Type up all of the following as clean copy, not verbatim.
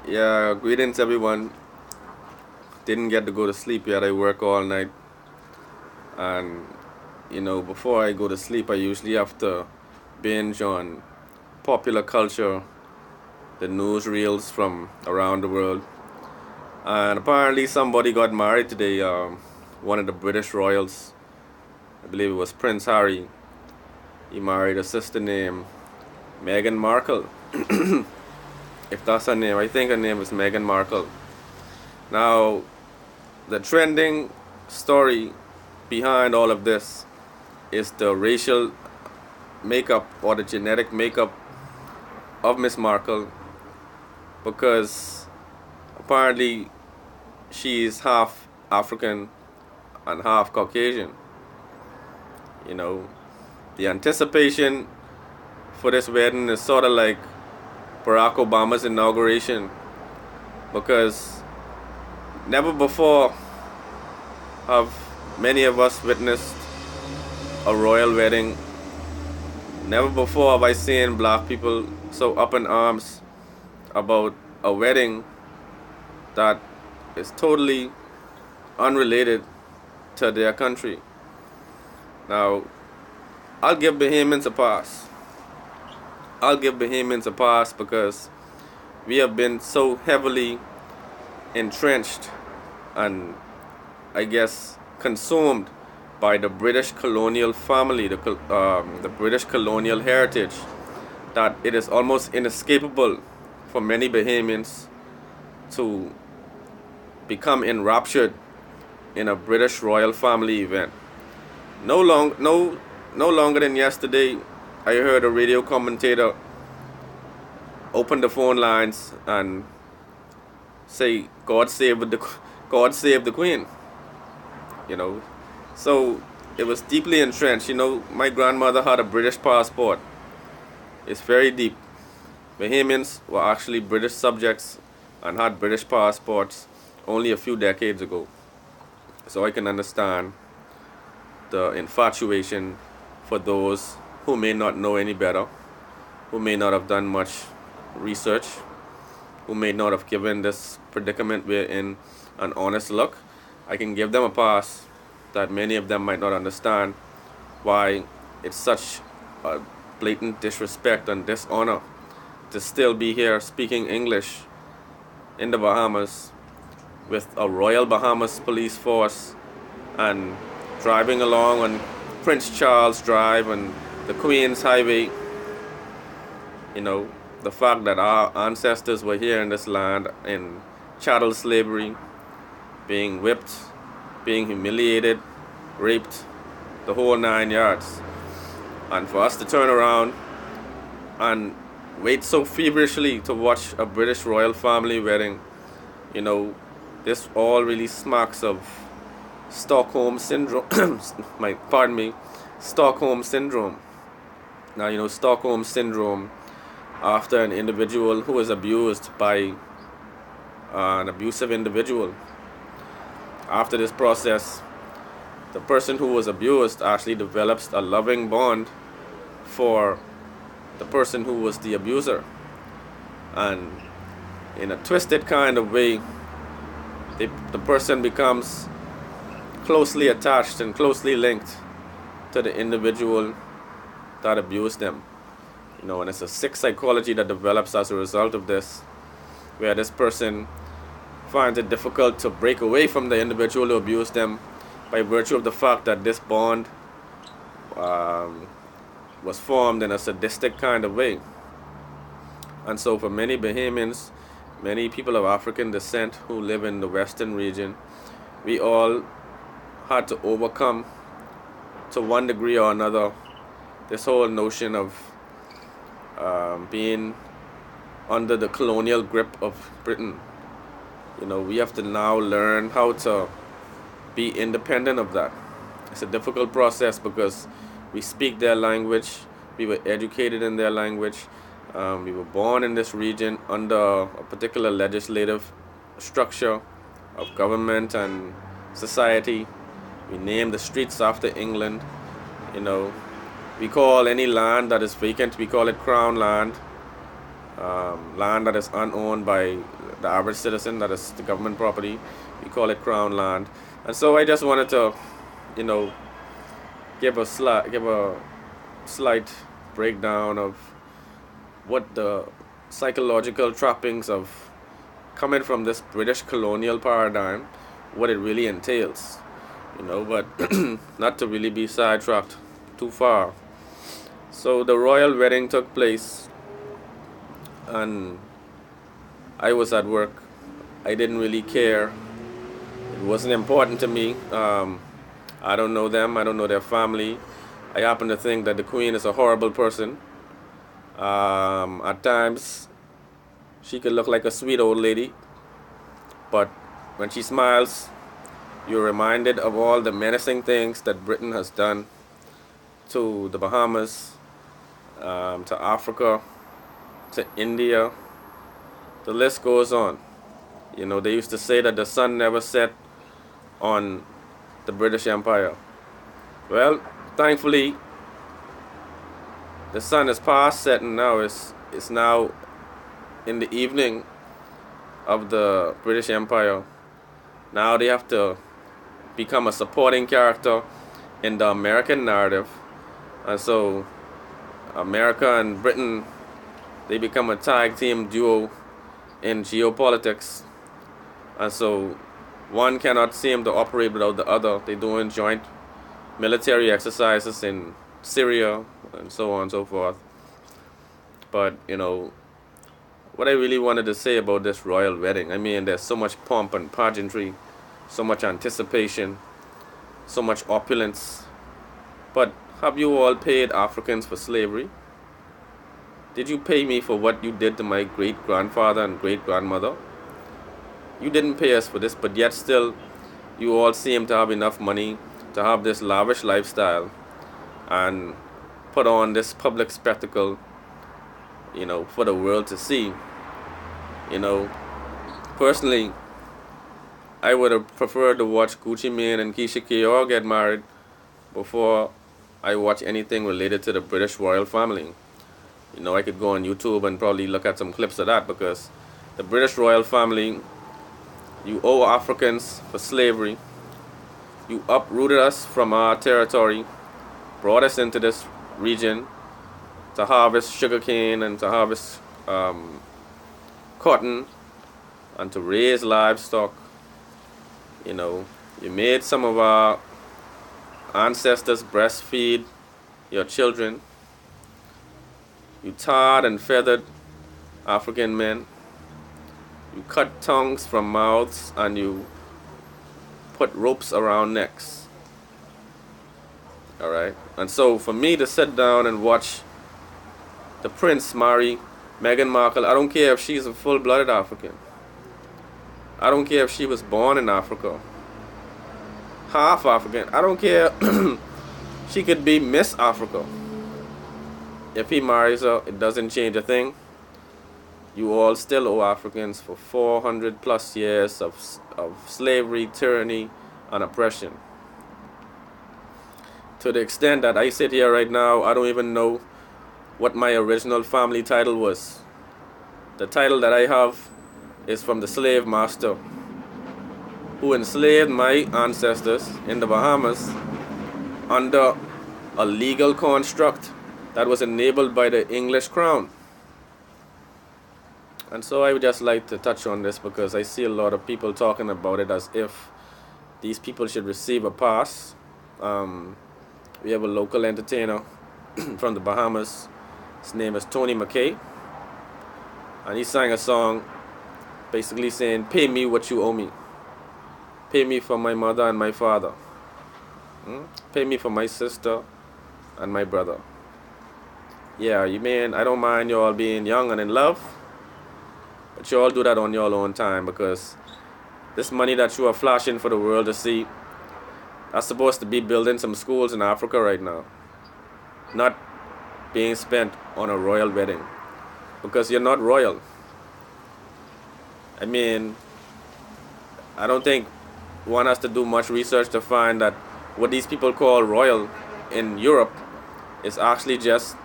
Yeah, greetings everyone. Didn't get to go to sleep yet. I work all night, and before I go to sleep, I usually have to binge on popular culture, the news reels from around the world. And apparently, somebody got married today. One of the British royals, I believe it was Prince Harry. He married a sister named Meghan Markle. If that's her name, I think her name is Meghan Markle. Now, the trending story behind all of this is the racial makeup or the genetic makeup of Miss Markle, because apparently she is half African and half Caucasian. You know, the anticipation for this wedding is sort of like Barack Obama's inauguration, because never before have many of us witnessed a royal wedding. Never before have I seen black people so up in arms about a wedding that is totally unrelated to their country. Now, I'll give Bahamians a pass. I'll give Bahamians a pass because we have been so heavily entrenched and, I guess, consumed by the British colonial family, the British colonial heritage, that it is almost inescapable for many Bahamians to become enraptured in a British royal family event. No longer than yesterday, I heard a radio commentator open the phone lines and say, God save the Queen." You know, so it was deeply entrenched. My grandmother had a British passport. It's very deep. Bahamians were actually British subjects and had British passports only a few decades ago. So I can understand the infatuation for those who may not know any better, who may not have done much research, who may not have given this predicament we're in an honest look. I can give them a pass that many of them might not understand why it's such a blatant disrespect and dishonor to still be here speaking English in the Bahamas with a Royal Bahamas police force and driving along on Prince Charles Drive and the Queen's Highway. The fact that our ancestors were here in this land in chattel slavery, being whipped, being humiliated, raped, the whole 9 yards. And for us to turn around and wait so feverishly to watch a British royal family wedding, this all really smacks of Stockholm syndrome. Stockholm syndrome. Now, Stockholm syndrome, after an individual who is abused by an abusive individual. After this process, the person who was abused actually develops a loving bond for the person who was the abuser. And in a twisted kind of way, the person becomes closely attached and closely linked to the individual that abused them. And it's a sick psychology that develops as a result of this, where this person finds it difficult to break away from the individual who abused them by virtue of the fact that this bond was formed in a sadistic kind of way. And so for many Bahamians, many people of African descent who live in the western region, we all had to overcome, to one degree or another, this whole notion of being under the colonial grip of Britain. We have to now learn how to be independent of that. It's a difficult process because we speak their language, we were educated in their language, we were born in this region under a particular legislative structure of government and society. We name the streets after England. We call any land that is vacant, we call it crown land. Land that is unowned by the average citizen. That is the government property. We call it crown land. And so I just wanted to, you know, give a slight breakdown of what the psychological trappings of coming from this British colonial paradigm, what it really entails, you know, but not to really be sidetracked too far. So the royal wedding took place, and I was at work. I didn't really care. It wasn't important to me. I don't know them. I don't know their family. I happen to think that the queen is a horrible person. At times, she could look like a sweet old lady, but when she smiles, you're reminded of all the menacing things that Britain has done to the Bahamas, to Africa, to India. The list goes on. You know, they used to say that the sun never set on the British Empire. Well, thankfully, the sun is past setting now. It's now in the evening of the British Empire. Now they have to become a supporting character in the American narrative. And so America and Britain, they become a tag team duo in geopolitics. And so one cannot seem to operate without the other. They're doing joint military exercises in Syria and so on and so forth. But, you know, what I really wanted to say about this royal wedding, I mean, there's so much pomp and pageantry, so much anticipation, so much opulence. But have you all paid Africans for slavery? Did you pay me for what you did to my great-grandfather and great-grandmother? You didn't pay us for this, but yet still, you all seem to have enough money to have this lavish lifestyle and put on this public spectacle, you know, for the world to see. You know, personally, I would have preferred to watch Gucci Mane and Keisha Kaur get married before I watch anything related to the British royal family. You know, I could go on YouTube and probably look at some clips of that, because the British royal family, you owe Africans for slavery. You uprooted us from our territory, brought us into this region to harvest sugarcane and to harvest cotton and to raise livestock. You know, you made some of our ancestors breastfeed your children. You tarred and feathered African men. You cut tongues from mouths and you put ropes around necks. Alright? And so for me to sit down and watch the prince marry Meghan Markle, I don't care if she's a full-blooded African. I don't care if she was born in Africa. Half African. I don't care. She could be Miss Africa. If he marries her, it doesn't change a thing. You all still owe Africans for 400 plus years of slavery, tyranny, and oppression. To the extent that I sit here right now, I don't even know what my original family title was. The title that I have is from the slave master who enslaved my ancestors in the Bahamas under a legal construct that was enabled by the English crown. And so I would just like to touch on this because I see a lot of people talking about it as if these people should receive a pass. We have a local entertainer from the Bahamas. His name is Tony McKay. And he sang a song basically saying, pay me what you owe me. Pay me for my mother and my father. Pay me for my sister and my brother. Yeah, you mean, I don't mind you all being young and in love, but you all do that on your own time, because this money that you are flashing for the world to see, that's supposed to be building some schools in Africa right now, not being spent on a royal wedding, because you're not royal. I mean, I don't think one has to do much research to find that what these people call royal in Europe is actually just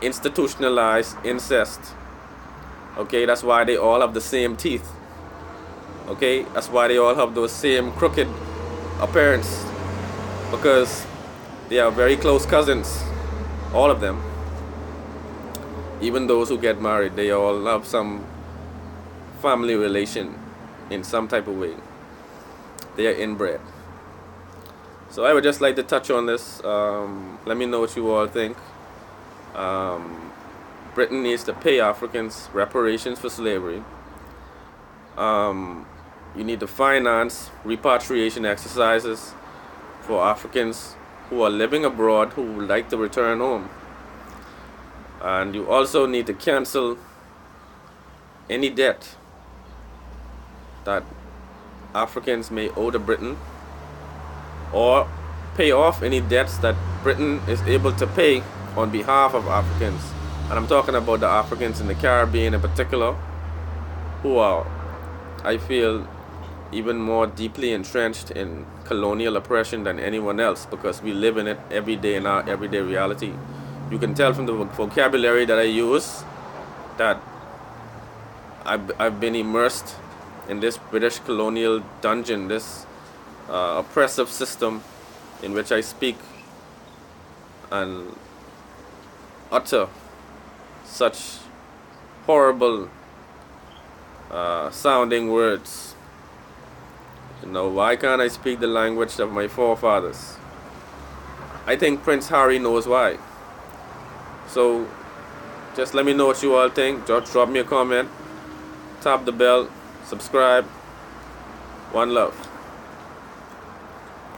institutionalized incest Okay, that's why they all have the same teeth. Okay, that's why they all have those same crooked appearance, because they are very close cousins, all of them. Even those who get married, they all have some family relation in some type of way. They are inbred. So I would just like to touch on this. Let me know what you all think. Britain needs to pay Africans reparations for slavery. You need to finance repatriation exercises for Africans who are living abroad who would like to return home. And you also need to cancel any debt that Africans may owe to Britain, or pay off any debts that Britain is able to pay on behalf of Africans. And I'm talking about the Africans in the Caribbean in particular, who are, I feel, even more deeply entrenched in colonial oppression than anyone else, because we live in it every day in our everyday reality. You can tell from the vocabulary that I use that I've been immersed in this British colonial dungeon, this oppressive system in which I speak and utter such horrible sounding words. You know, why can't I speak the language of my forefathers? I think Prince Harry knows why. So just let me know what you all think. Just drop me a comment, tap the bell, subscribe. One love.